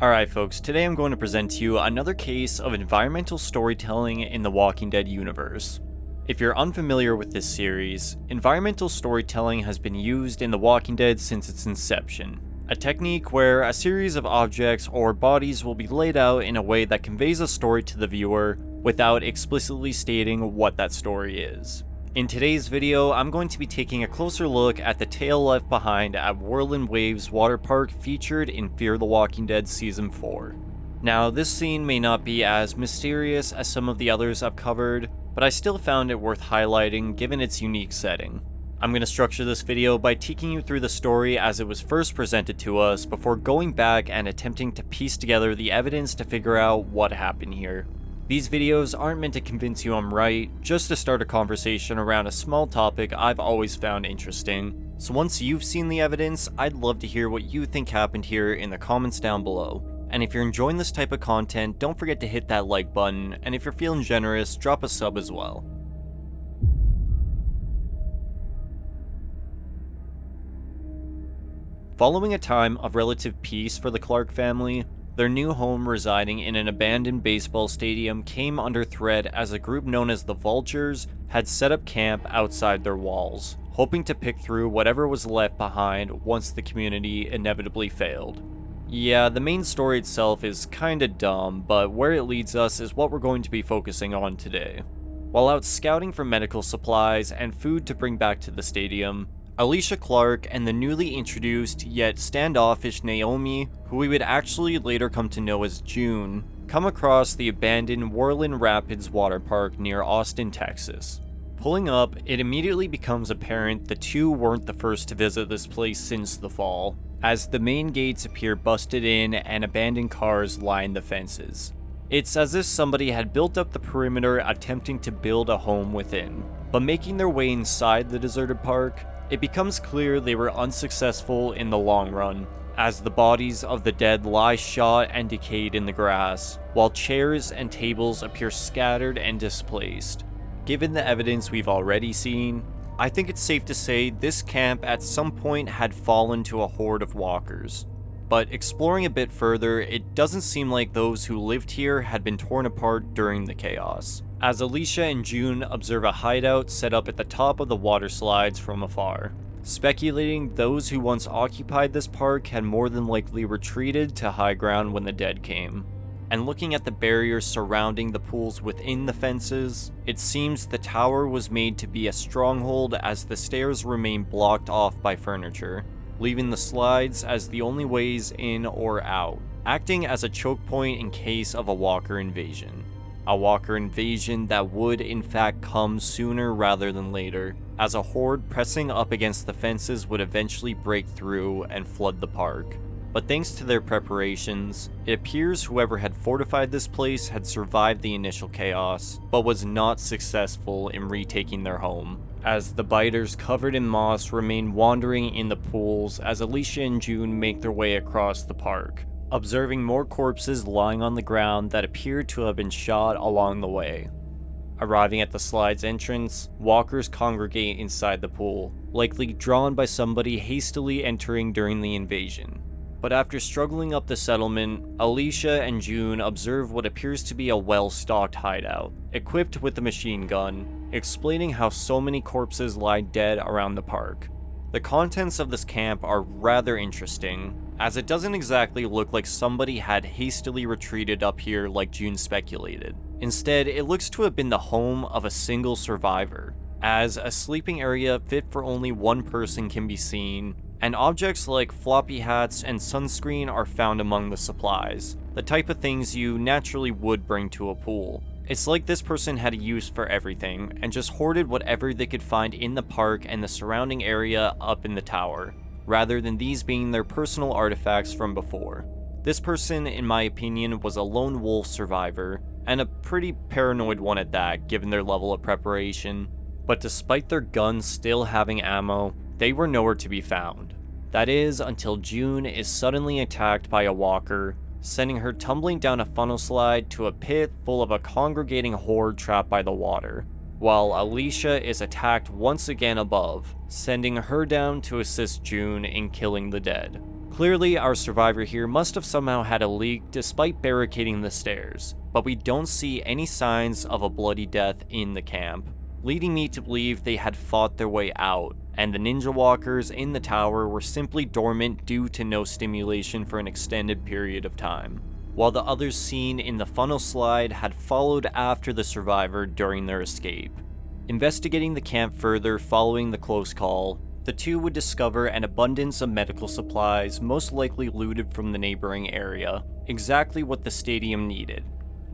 Alright folks, today I'm going to present to you another case of environmental storytelling in the Walking Dead universe. If you're unfamiliar with this series, environmental storytelling has been used in the Walking Dead since its inception. A technique where a series of objects or bodies will be laid out in a way that conveys a story to the viewer without explicitly stating what that story is. In today's video, I'm going to be taking a closer look at the tale left behind at Whirlin Wavez Waterpark featured in Fear the Walking Dead Season 4. Now, this scene may not be as mysterious as some of the others I've covered, but I still found it worth highlighting given its unique setting. I'm going to structure this video by taking you through the story as it was first presented to us before going back and attempting to piece together the evidence to figure out what happened here. These videos aren't meant to convince you I'm right, just to start a conversation around a small topic I've always found interesting. So once you've seen the evidence, I'd love to hear what you think happened here in the comments down below. And if you're enjoying this type of content, don't forget to hit that like button, and if you're feeling generous, drop a sub as well. Following a time of relative peace for the Clark family, their new home residing in an abandoned baseball stadium came under threat as a group known as the Vultures had set up camp outside their walls, hoping to pick through whatever was left behind once the community inevitably failed. Yeah, the main story itself is kinda dumb, but where it leads us is what we're going to be focusing on today. While out scouting for medical supplies and food to bring back to the stadium, Alicia Clark and the newly introduced yet standoffish Naomi, who we would actually later come to know as June, come across the abandoned Whirlin Wavez Waterpark near Austin, Texas. Pulling up, it immediately becomes apparent the two weren't the first to visit this place since the fall, as the main gates appear busted in and abandoned cars line the fences. It's as if somebody had built up the perimeter attempting to build a home within, but making their way inside the deserted park, it becomes clear they were unsuccessful in the long run, as the bodies of the dead lie shot and decayed in the grass, while chairs and tables appear scattered and displaced. Given the evidence we've already seen, I think it's safe to say this camp at some point had fallen to a horde of walkers. But exploring a bit further, it doesn't seem like those who lived here had been torn apart during the chaos, as Alicia and June observe a hideout set up at the top of the water slides from afar, speculating those who once occupied this park had more than likely retreated to high ground when the dead came. And looking at the barriers surrounding the pools within the fences, it seems the tower was made to be a stronghold as the stairs remain blocked off by furniture, leaving the slides as the only ways in or out, acting as a choke point in case of a walker invasion. A walker invasion that would in fact come sooner rather than later, as a horde pressing up against the fences would eventually break through and flood the park. But thanks to their preparations, it appears whoever had fortified this place had survived the initial chaos, but was not successful in retaking their home, as the biters covered in moss remain wandering in the pools as Alicia and June make their way across the park, observing more corpses lying on the ground that appeared to have been shot along the way. Arriving at the slide's entrance, walkers congregate inside the pool, likely drawn by somebody hastily entering during the invasion. But after struggling up the settlement, Alicia and June observe what appears to be a well-stocked hideout, equipped with a machine gun, explaining how so many corpses lie dead around the park. The contents of this camp are rather interesting, as it doesn't exactly look like somebody had hastily retreated up here like June speculated. Instead, it looks to have been the home of a single survivor, as a sleeping area fit for only one person can be seen, and objects like floppy hats and sunscreen are found among the supplies, the type of things you naturally would bring to a pool. It's like this person had a use for everything, and just hoarded whatever they could find in the park and the surrounding area up in the tower, rather than these being their personal artifacts from before. This person, in my opinion, was a lone wolf survivor, and a pretty paranoid one at that, given their level of preparation. But despite their guns still having ammo, they were nowhere to be found. That is, until June is suddenly attacked by a walker, sending her tumbling down a funnel slide to a pit full of a congregating horde trapped by the water, while Alicia is attacked once again above, sending her down to assist June in killing the dead. Clearly, our survivor here must have somehow had a leak despite barricading the stairs, but we don't see any signs of a bloody death in the camp, leading me to believe they had fought their way out, and the ninja walkers in the tower were simply dormant due to no stimulation for an extended period of time, while the others seen in the funnel slide had followed after the survivor during their escape. Investigating the camp further following the close call, the two would discover an abundance of medical supplies, most likely looted from the neighboring area, exactly what the stadium needed.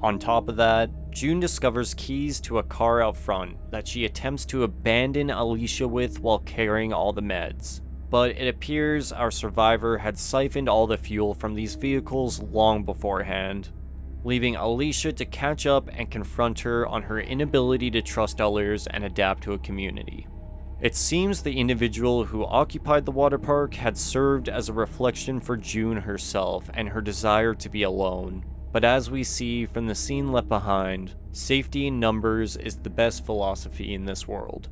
On top of that, June discovers keys to a car out front that she attempts to abandon Alicia with while carrying all the meds. But it appears our survivor had siphoned all the fuel from these vehicles long beforehand, leaving Alicia to catch up and confront her on her inability to trust others and adapt to a community. It seems the individual who occupied the water park had served as a reflection for June herself and her desire to be alone. But as we see from the scene left behind, safety in numbers is the best philosophy in this world.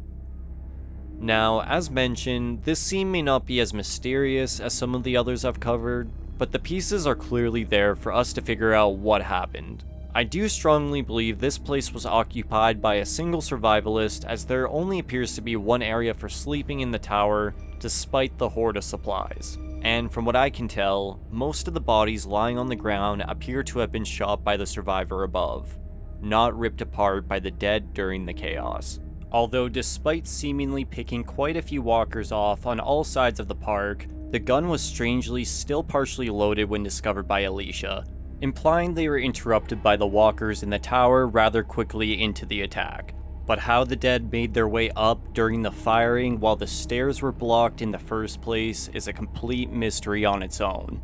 Now, as mentioned, this scene may not be as mysterious as some of the others I've covered, but the pieces are clearly there for us to figure out what happened. I do strongly believe this place was occupied by a single survivalist, as there only appears to be one area for sleeping in the tower, despite the hoard of supplies. And from what I can tell, most of the bodies lying on the ground appear to have been shot by the survivor above, not ripped apart by the dead during the chaos. Although despite seemingly picking quite a few walkers off on all sides of the park, the gun was strangely still partially loaded when discovered by Alicia, implying they were interrupted by the walkers in the tower rather quickly into the attack. But how the dead made their way up during the firing while the stairs were blocked in the first place is a complete mystery on its own.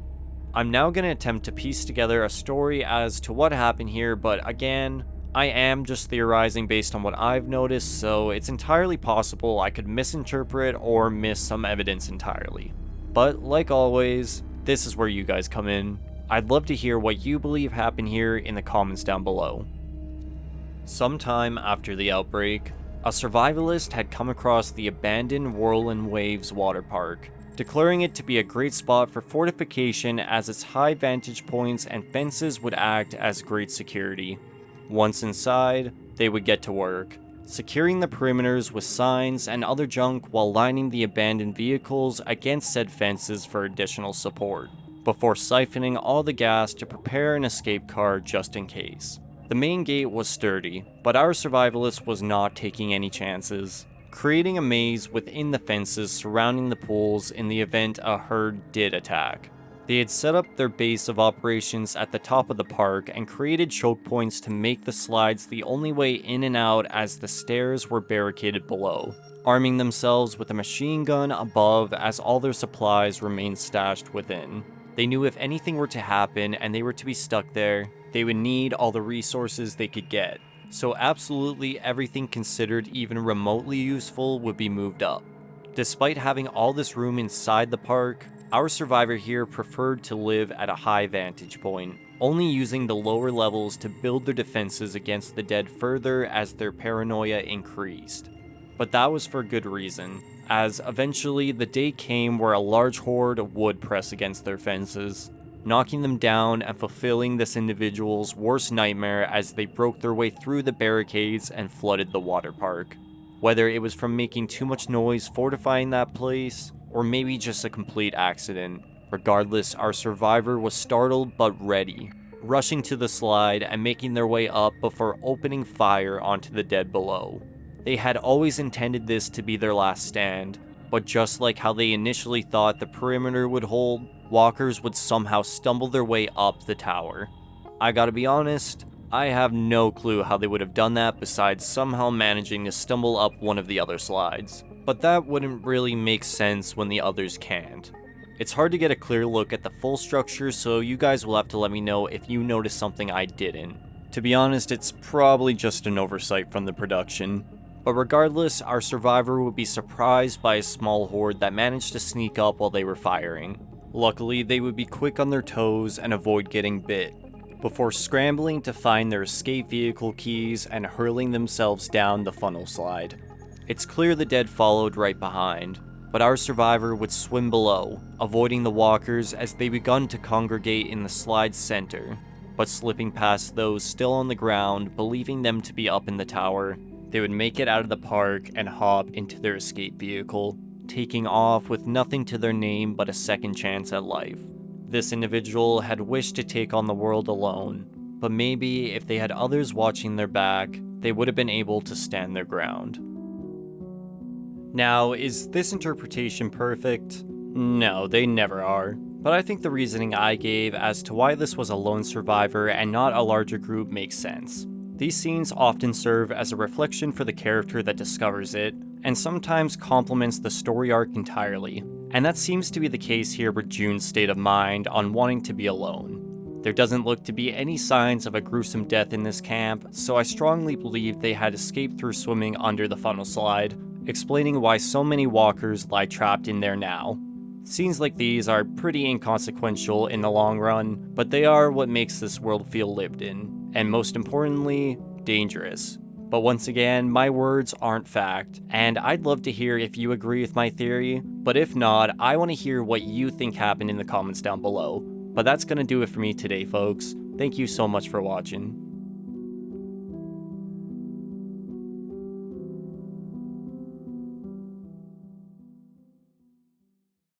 I'm now going to attempt to piece together a story as to what happened here, but again, I am just theorizing based on what I've noticed, so it's entirely possible I could misinterpret or miss some evidence entirely. But like always, this is where you guys come in. I'd love to hear what you believe happened here in the comments down below. Sometime after the outbreak, a survivalist had come across the abandoned Whirlin Wavez Waterpark, declaring it to be a great spot for fortification as its high vantage points and fences would act as great security. Once inside, they would get to work, securing the perimeters with signs and other junk while lining the abandoned vehicles against said fences for additional support, before siphoning all the gas to prepare an escape car just in case. The main gate was sturdy, but our survivalist was not taking any chances, creating a maze within the fences surrounding the pools in the event a herd did attack. They had set up their base of operations at the top of the park and created choke points to make the slides the only way in and out as the stairs were barricaded below, arming themselves with a machine gun above as all their supplies remained stashed within. They knew if anything were to happen and they were to be stuck there, they would need all the resources they could get, so absolutely everything considered even remotely useful would be moved up. Despite having all this room inside the park, our survivor here preferred to live at a high vantage point, only using the lower levels to build their defenses against the dead further as their paranoia increased. But that was for good reason, as eventually the day came where a large horde would press against their fences, knocking them down and fulfilling this individual's worst nightmare as they broke their way through the barricades and flooded the water park. Whether it was from making too much noise fortifying that place, or maybe just a complete accident. Regardless, our survivor was startled but ready, rushing to the slide and making their way up before opening fire onto the dead below. They had always intended this to be their last stand, but just like how they initially thought the perimeter would hold, walkers would somehow stumble their way up the tower. I gotta be honest, I have no clue how they would have done that besides somehow managing to stumble up one of the other slides. But that wouldn't really make sense when the others can't. It's hard to get a clear look at the full structure, so you guys will have to let me know if you noticed something I didn't. To be honest, it's probably just an oversight from the production. But regardless, our survivor would be surprised by a small horde that managed to sneak up while they were firing. Luckily, they would be quick on their toes and avoid getting bit, before scrambling to find their escape vehicle keys and hurling themselves down the funnel slide. It's clear the dead followed right behind, but our survivor would swim below, avoiding the walkers as they begun to congregate in the slide's center, but slipping past those still on the ground, believing them to be up in the tower. They would make it out of the park and hop into their escape vehicle, taking off with nothing to their name but a second chance at life. This individual had wished to take on the world alone, but maybe if they had others watching their back, they would have been able to stand their ground. Now, is this interpretation perfect? No, they never are. But I think the reasoning I gave as to why this was a lone survivor and not a larger group makes sense. These scenes often serve as a reflection for the character that discovers it, and sometimes complements the story arc entirely. And that seems to be the case here with June's state of mind on wanting to be alone. There doesn't look to be any signs of a gruesome death in this camp, so I strongly believe they had escaped through swimming under the funnel slide, explaining why so many walkers lie trapped in there now. Scenes like these are pretty inconsequential in the long run, but they are what makes this world feel lived in, and most importantly, dangerous. But once again, my words aren't fact, and I'd love to hear if you agree with my theory, but if not, I want to hear what you think happened in the comments down below. But that's gonna do it for me today, folks. Thank you so much for watching.